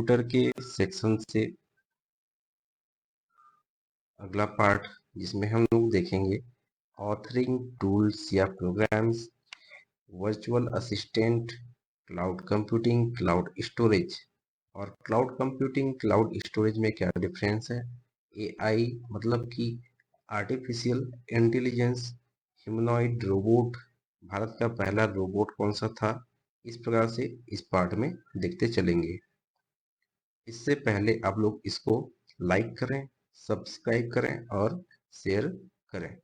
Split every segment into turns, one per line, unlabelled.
Computer के section से अगला पार्ट जिसमें हम लोग देखेंगे ऑथरिंग टूल्स या programs, virtual assistant, cloud computing, cloud storage. और क्लाउड कंप्यूटिंग क्लाउड स्टोरेज में क्या डिफरेंस है, एआई मतलब कि artificial intelligence, humanoid robot, Bharat का पहला रोबोट कौन सा था, इस प्रकार से इस पार्ट में देखते चलेंगे। इससे पहले आप लोग इसको लाइक करें, सब्सक्राइब करें और शेयर करें।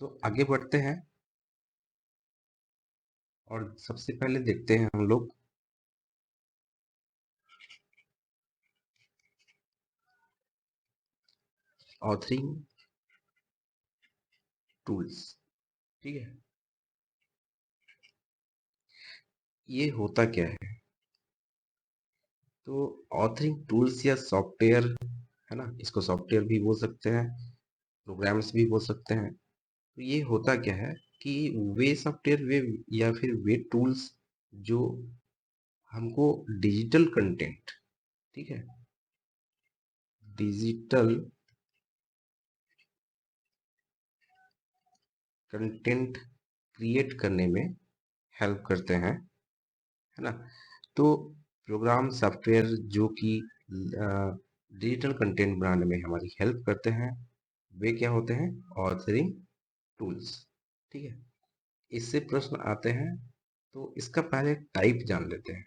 तो आगे बढ़ते हैं और सबसे पहले देखते हैं हम लोग ऑथरिंग टूल्स। ठीक है, ये होता क्या है, तो ऑथरिंग टूल्स या सॉफ्टवेयर है ना, इसको सॉफ्टवेयर भी बोल सकते हैं, प्रोग्राम्स भी बोल सकते हैं। तो ये होता क्या है कि वे सॉफ्टवेयर वे या फिर वे टूल्स जो हमको डिजिटल कंटेंट, ठीक है, डिजिटल कंटेंट क्रिएट करने में हेल्प करते हैं, है ना। तो प्रोग्राम सॉफ्टवेयर जो कि डिजिटल कंटेंट बनाने में हमारी हेल्प करते हैं, वे क्या होते हैं, ऑथरिंग टूल्स। ठीक है, इससे प्रश्न आते हैं, तो इसका पहले टाइप जान लेते हैं।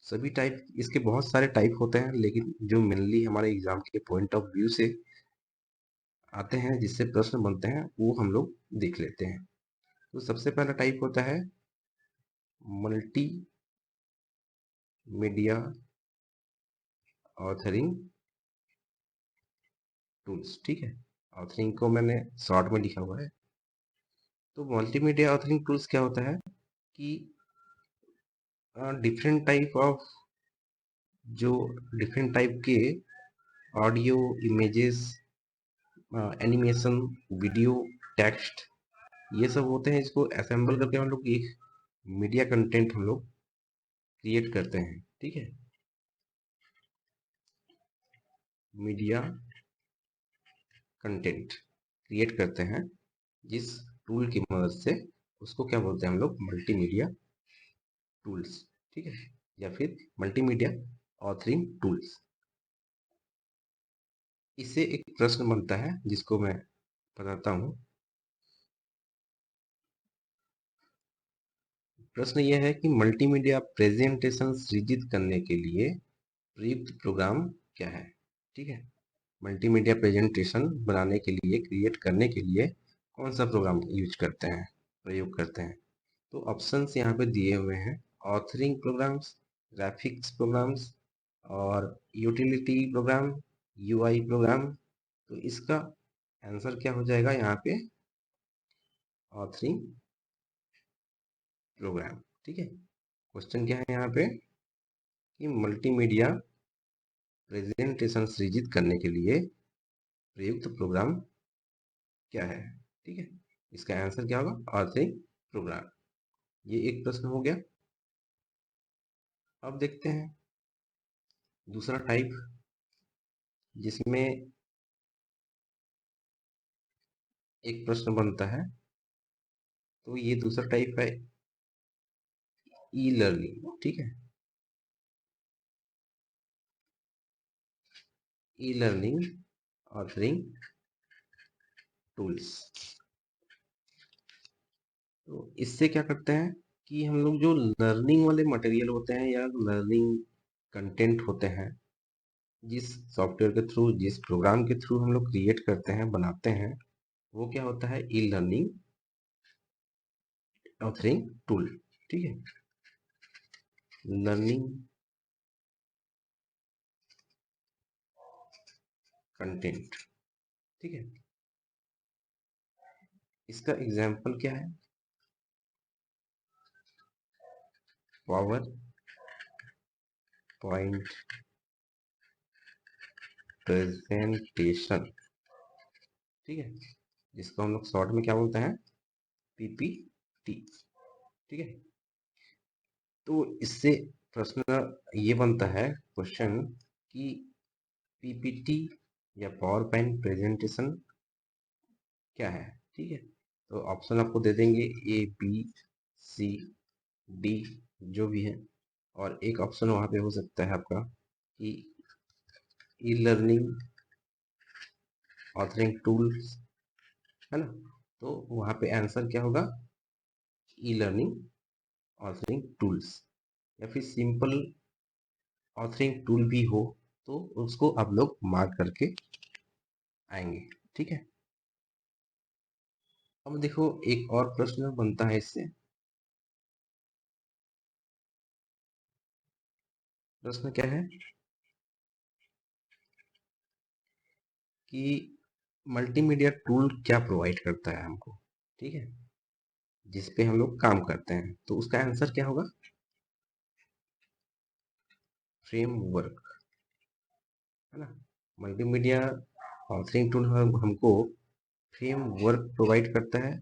सभी टाइप, इसके बहुत सारे टाइप होते हैं, लेकिन जो मेनली हमारे एग्जाम के पॉइंट ऑफ व्यू से आते हैं, जिससे प्रश्न बनते हैं, वो हम लोग देख लेते हैं। तो सबसे पहला टाइप होता है मल्टी मीडिया ऑथरिंग टूल्स। ठीक है, ऑथरिंग को मैंने शॉर्ट में लिखा हुआ है। तो मल्टीमीडिया ऑथरिंग टूल्स क्या होता है कि डिफरेंट टाइप ऑफ, जो डिफरेंट टाइप के audio, images, animation, video, text, ये सब होते हैं, इसको असेंबल करके हम लोग एक मीडिया कंटेंट हम लोग क्रिएट करते हैं। ठीक है, मीडिया कंटेंट क्रिएट करते हैं जिस टूल की मदद से, उसको क्या बोलते हैं हम लोग, मल्टीमीडिया टूल्स। ठीक है, या फिर मल्टीमीडिया ऑथरिंग टूल्स। इससे एक प्रश्न बनता है जिसको मैं बताता हूँ। प्रश्न यह है कि मल्टीमीडिया प्रेजेंटेशन सृजित करने के लिए प्रयुक्त प्रोग्राम क्या है। ठीक है, मल्टीमीडिया प्रेजेंटेशन बनाने के लिए, क्रिएट करने के लिए कौन सा प्रोग्राम यूज करते हैं, प्रयोग करते हैं। तो ऑप्शंस यहाँ पे दिए हुए हैं, ऑथरिंग प्रोग्राम्स, ग्राफिक्स प्रोग्राम्स और यूटिलिटी प्रोग्राम, यूआई प्रोग्राम। तो इसका आंसर क्या हो जाएगा यहाँ पे, ऑथरिंग प्रोग्राम। ठीक है, क्वेश्चन क्या है यहाँ पे कि मल्टीमीडिया प्रेजेंटेशन सृजित करने के लिए प्रयुक्त प्रोग्राम क्या है। ठीक है, इसका आंसर क्या होगा, ऑथरिंग प्रोग्राम। ये एक प्रश्न हो गया। अब देखते हैं दूसरा टाइप, जिसमें एक प्रश्न बनता है। तो ये दूसरा टाइप है ई लर्निंग। ठीक है, ई लर्निंग ऑथरिंग टूल्स। तो इससे क्या करते हैं कि हम लोग जो लर्निंग वाले मटेरियल होते हैं या लर्निंग कंटेंट होते हैं, जिस सॉफ्टवेयर के थ्रू, जिस प्रोग्राम के थ्रू हम लोग क्रिएट करते हैं, बनाते हैं, वो क्या होता है, ई लर्निंग ऑथरिंग टूल। ठीक है, लर्निंग कंटेंट। ठीक है, इसका एग्जाम्पल क्या है, पावर पॉइंट प्रेजेंटेशन। ठीक है, जिसको हम लोग शॉर्ट में क्या बोलते हैं, पीपीटी। ठीक है, तो इससे प्रश्न ये बनता है क्वेश्चन कि पीपीटी या पावर पॉइंट प्रेजेंटेशन क्या है। ठीक है, तो ऑप्शन आपको दे देंगे ए बी सी डी जो भी है, और एक ऑप्शन वहाँ पे हो सकता है आपका कि ई लर्निंग ऑथरिंग टूल्स, है ना। तो वहाँ पे आंसर क्या होगा, ई लर्निंग ऑथरिंग टूल्स, या फिर सिंपल ऑथरिंग टूल भी हो तो उसको आप लोग मार्क करके आएंगे। ठीक है, अब देखो एक और प्रश्न बनता है इससे। प्रश्न क्या है कि मल्टीमीडिया टूल क्या प्रोवाइड करता है हमको, ठीक है, जिस पे हम लोग काम करते हैं, तो उसका आंसर क्या होगा, फ्रेमवर्क, है ना। मल्टीमीडिया ऑथरिंग टूल हमको फ्रेमवर्क प्रोवाइड करता है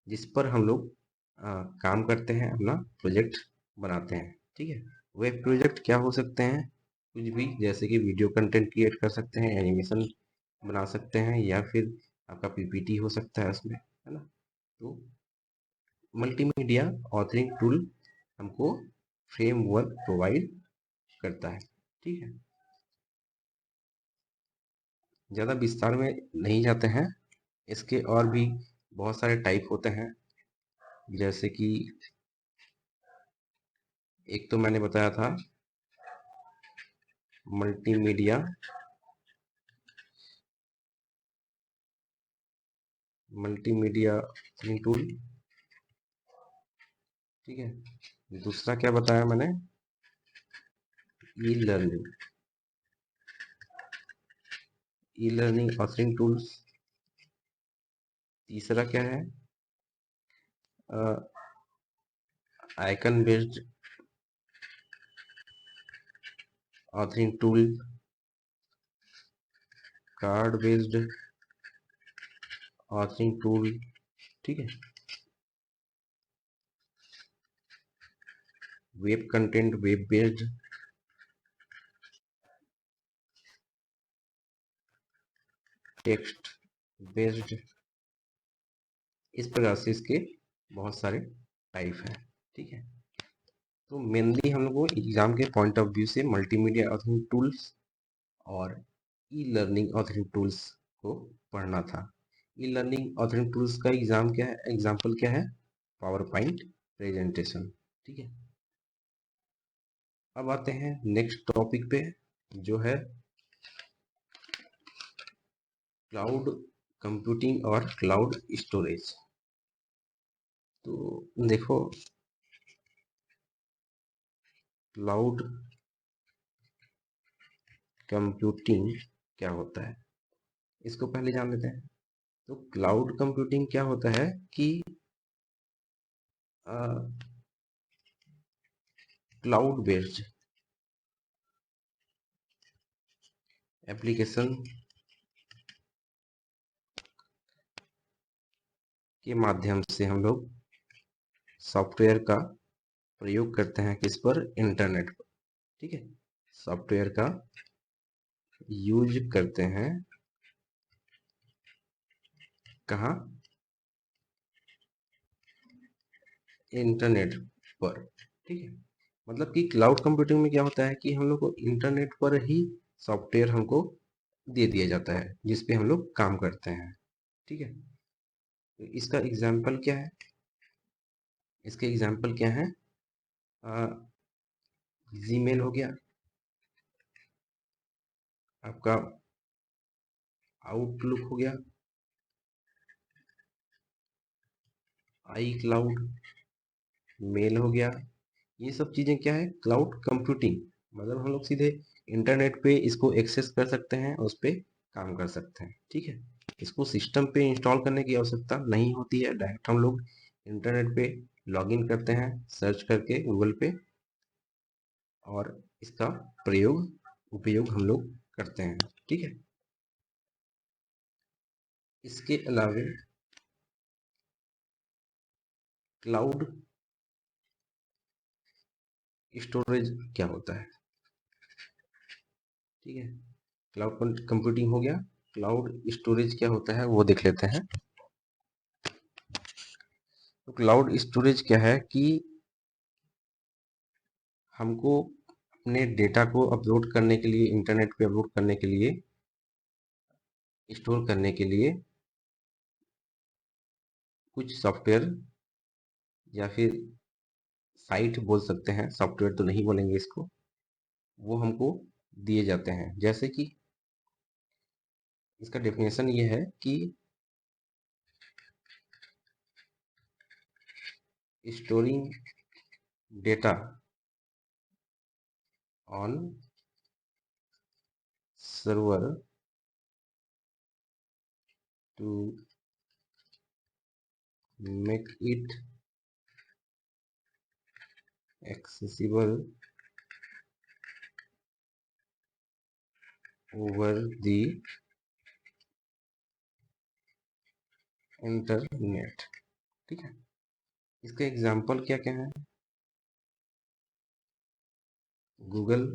जिस पर हम लोग काम करते हैं, अपना प्रोजेक्ट बनाते हैं। ठीक है, वह प्रोजेक्ट क्या हो सकते हैं, कुछ भी, जैसे कि वीडियो कंटेंट क्रिएट कर सकते हैं, एनिमेशन बना सकते हैं, या फिर आपका पीपीटी हो सकता है उसमें, है ना। तो मल्टीमीडिया ऑथरिंग टूल हमको फ्रेमवर्क प्रोवाइड करता है। ठीक है, ज़्यादा विस्तार में नहीं जाते हैं, इसके और भी बहुत सारे टाइप होते हैं, जैसे कि एक तो मैंने बताया था मल्टीमीडिया मल्टीमीडिया टूल। ठीक है, दूसरा क्या बताया मैंने, ई लर्निंग ऑथरिंग टूल्स। तीसरा क्या है, icon based authoring tool, card based authoring tool. ठीक है, web content web based, text based. इस प्रकार से इसके बहुत सारे टाइप हैं। ठीक है, तो मेनली हम लोग को एग्जाम के पॉइंट ऑफ व्यू से मल्टीमीडिया ऑथरिंग टूल्स और ई लर्निंग ऑथरिंग टूल्स को पढ़ना था। ई लर्निंग ऑथरिंग टूल्स का एग्जाम क्या है, एग्जाम्पल क्या है, पावर पॉइंट प्रेजेंटेशन। ठीक है, अब आते हैं नेक्स्ट टॉपिक पे, जो है क्लाउड कंप्यूटिंग और क्लाउड स्टोरेज। तो देखो, क्लाउड कंप्यूटिंग क्या होता है, इसको पहले जान लेते हैं। तो क्लाउड कंप्यूटिंग क्या होता है कि क्लाउड बेस्ड एप्लीकेशन के माध्यम से हम लोग सॉफ्टवेयर का प्रयोग करते हैं, किस पर, इंटरनेट पर। ठीक है, सॉफ्टवेयर का यूज करते हैं कहाँ, इंटरनेट पर। ठीक है, मतलब कि क्लाउड कंप्यूटिंग में क्या होता है कि हम लोग को इंटरनेट पर ही सॉफ्टवेयर हमको दे दिया जाता है जिस पे हम लोग काम करते हैं। ठीक है, तो इसका एग्जाम्पल क्या है, इसके एग्जाम्पल क्या है, जीमेल हो गया, आपका आउटलुक हो गया, आई क्लाउड मेल हो गया। ये सब चीजें क्या है, क्लाउड कंप्यूटिंग, मतलब हम लोग सीधे इंटरनेट पे इसको एक्सेस कर सकते हैं, उस पे काम कर सकते हैं। ठीक है, इसको सिस्टम पे इंस्टॉल करने की आवश्यकता नहीं होती है, डायरेक्ट हम लोग इंटरनेट पे लॉगिन करते हैं सर्च करके गूगल पे, और इसका उपयोग हम लोग करते हैं। ठीक है, इसके अलावे क्लाउड स्टोरेज क्या होता है। ठीक है, क्लाउड कंप्यूटिंग हो गया। क्लाउड स्टोरेज क्या होता है वो देख लेते हैं। तो क्लाउड स्टोरेज क्या है कि हमको अपने डेटा को अपलोड करने के लिए, इंटरनेट पे अपलोड करने के लिए, स्टोर करने के लिए कुछ सॉफ्टवेयर या फिर साइट बोल सकते हैं, सॉफ्टवेयर तो नहीं बोलेंगे इसको, वो हमको दिए जाते हैं। जैसे कि इसका डेफिनेशन ये है कि storing data on server to make it accessible over the internet. ठीक है, इसके एग्जाम्पल क्या क्या है। गूगल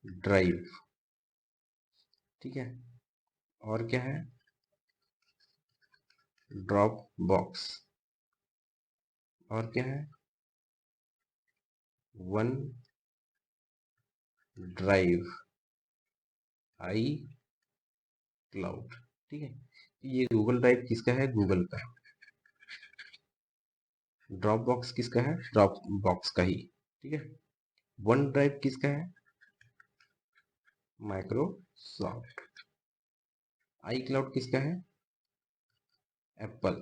ड्राइव, ठीक है, और क्या है, ड्रॉप बॉक्स, और क्या है, वन ड्राइव, आई क्लाउड। ठीक है, ये गूगल ड्राइव किसका है, गूगल का। ड्रॉप बॉक्स किसका है, ड्रॉप बॉक्स का ही। ठीक है, वन ड्राइव किसका है, माइक्रोसॉफ्ट। आई क्लाउड किसका है, एप्पल।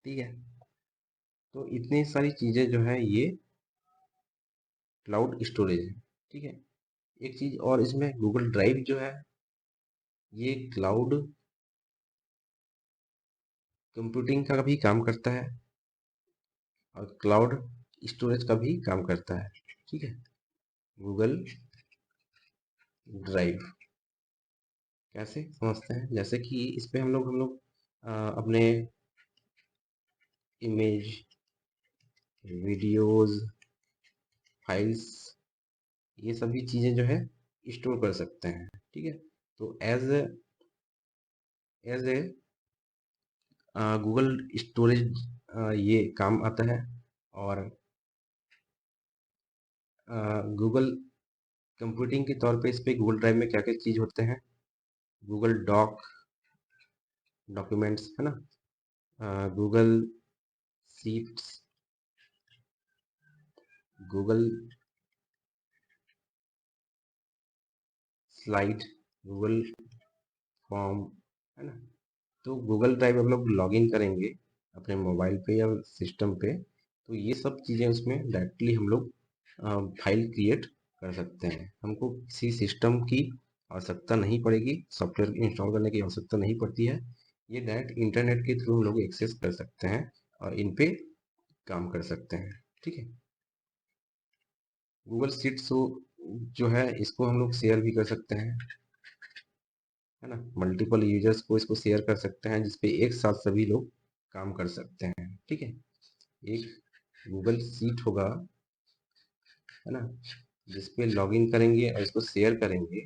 ठीक है, तो इतनी सारी चीजें जो है ये क्लाउड स्टोरेज है। ठीक है, एक चीज और इसमें, गूगल ड्राइव जो है ये क्लाउड कंप्यूटिंग का भी काम करता है और क्लाउड स्टोरेज का भी काम करता है। ठीक है, गूगल ड्राइव कैसे समझते हैं, जैसे कि इस पे हम लोग अपने इमेज, वीडियोस, फाइल्स, ये सभी चीजें जो है स्टोर कर सकते हैं। ठीक है, तो एज ए गूगल स्टोरेज ये काम आता है। और गूगल कंप्यूटिंग के तौर पे इस पे गूगल ड्राइव में क्या क्या चीज होते हैं, गूगल डॉक्यूमेंट्स है ना, Google sheets, Google slide, Google form, है ना। तो गूगल ड्राइव हम लोग लॉगिन करेंगे अपने मोबाइल पे या सिस्टम पे, तो ये सब चीज़ें उसमें डायरेक्टली हम लोग फाइल क्रिएट कर सकते हैं। हमको किसी सिस्टम की आवश्यकता नहीं पड़ेगी, सॉफ्टवेयर इंस्टॉल करने की आवश्यकता नहीं पड़ती है। ये डायरेक्ट इंटरनेट के थ्रू हम लोग एक्सेस कर सकते हैं और इन पे काम कर सकते हैं। ठीक है, गूगल शीट्स जो है इसको हम लोग शेयर भी कर सकते हैं, है ना। मल्टीपल यूजर्स को इसको शेयर कर सकते हैं जिसपे एक साथ सभी लोग काम कर सकते हैं। ठीक है, एक गूगल शीट होगा, है ना, जिसपे लॉगिन करेंगे और इसको शेयर करेंगे,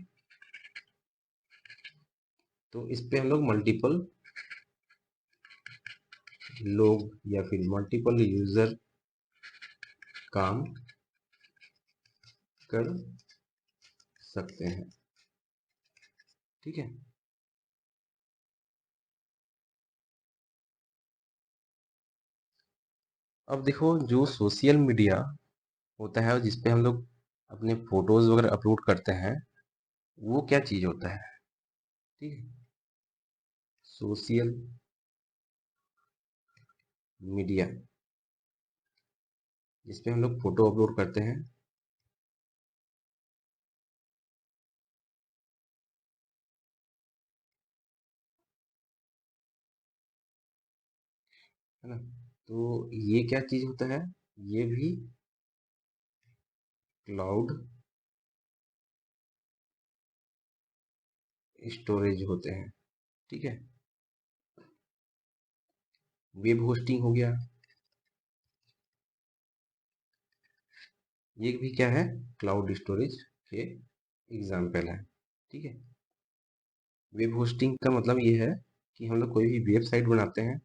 तो इस पे हम लोग मल्टीपल लोग या फिर मल्टीपल यूजर काम कर सकते हैं। ठीक है, अब देखो जो सोशल मीडिया होता है जिसपे हम लोग अपने फोटोज वगैरह अपलोड करते हैं, वो क्या चीज होता है। ठीक है, सोशल मीडिया जिसपे हम लोग फोटो अपलोड करते हैं, है ना। तो ये क्या चीज होता है, ये भी क्लाउड स्टोरेज होते हैं। ठीक है, वेब होस्टिंग हो गया, ये भी क्या है, क्लाउड स्टोरेज के एग्जाम्पल है। ठीक है, वेब होस्टिंग का मतलब ये है कि हम लोग कोई भी वेबसाइट बनाते हैं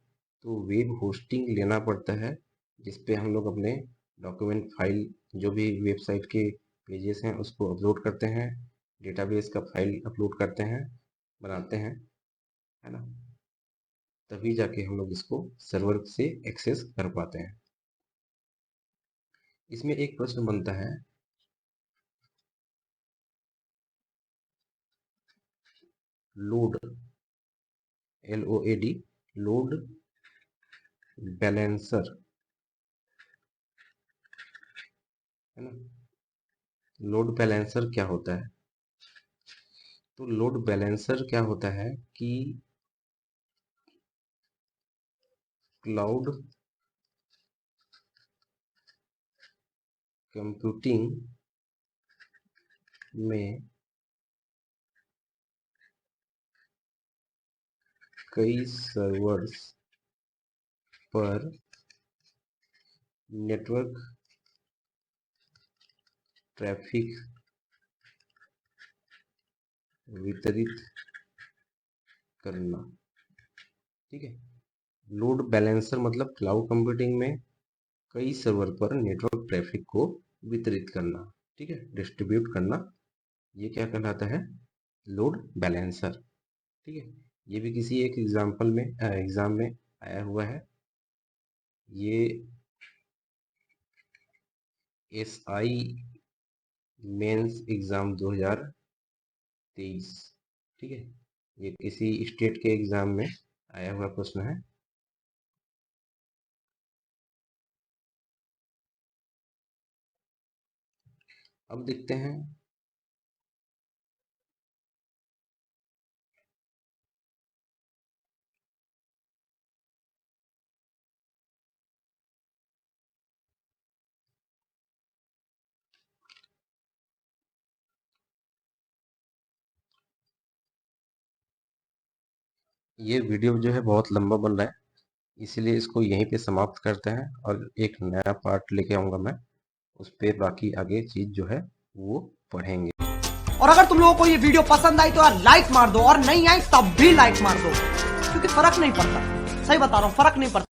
तो वेब होस्टिंग लेना पड़ता है, जिसपे हम लोग अपने डॉक्यूमेंट फाइल, जो भी वेबसाइट के पेजेस हैं उसको अपलोड करते हैं, डेटाबेस का फाइल अपलोड करते हैं, बनाते हैं, है ना, तभी जाके हम लोग इसको सर्वर से एक्सेस कर पाते हैं। इसमें एक प्रश्न बनता है, लोड, LOAD, लोड बैलेंसर, है ना, लोड बैलेंसर क्या होता है? तो लोड बैलेंसर क्या होता है कि क्लाउड कंप्यूटिंग में कई सर्वर्स पर नेटवर्क ट्रैफिक वितरित करना। ठीक है, लोड बैलेंसर मतलब क्लाउड कंप्यूटिंग में कई सर्वर पर नेटवर्क ट्रैफिक को वितरित करना। ठीक है, डिस्ट्रीब्यूट करना, ये क्या कहलाता है, लोड बैलेंसर। ठीक है, ये भी किसी एक एग्जाम्पल में एग्जाम में आया हुआ है। ये SI मेंस एग्जाम 2023, ठीक है, ये किसी स्टेट के एग्जाम में आया हुआ प्रश्न है। अब देखते हैं ये वीडियो जो है बहुत लंबा बन रहा है, इसीलिए इसको यहीं पे समाप्त करते हैं और एक नया पार्ट लेके आऊंगा मैं, उस पे बाकी आगे चीज जो है वो पढ़ेंगे।
और अगर तुम लोगों को ये वीडियो पसंद आई तो यार लाइक मार दो, और नहीं आई तब भी लाइक मार दो, क्योंकि फर्क नहीं पड़ता। सही बता रहा हूँ, फर्क नहीं पड़ता।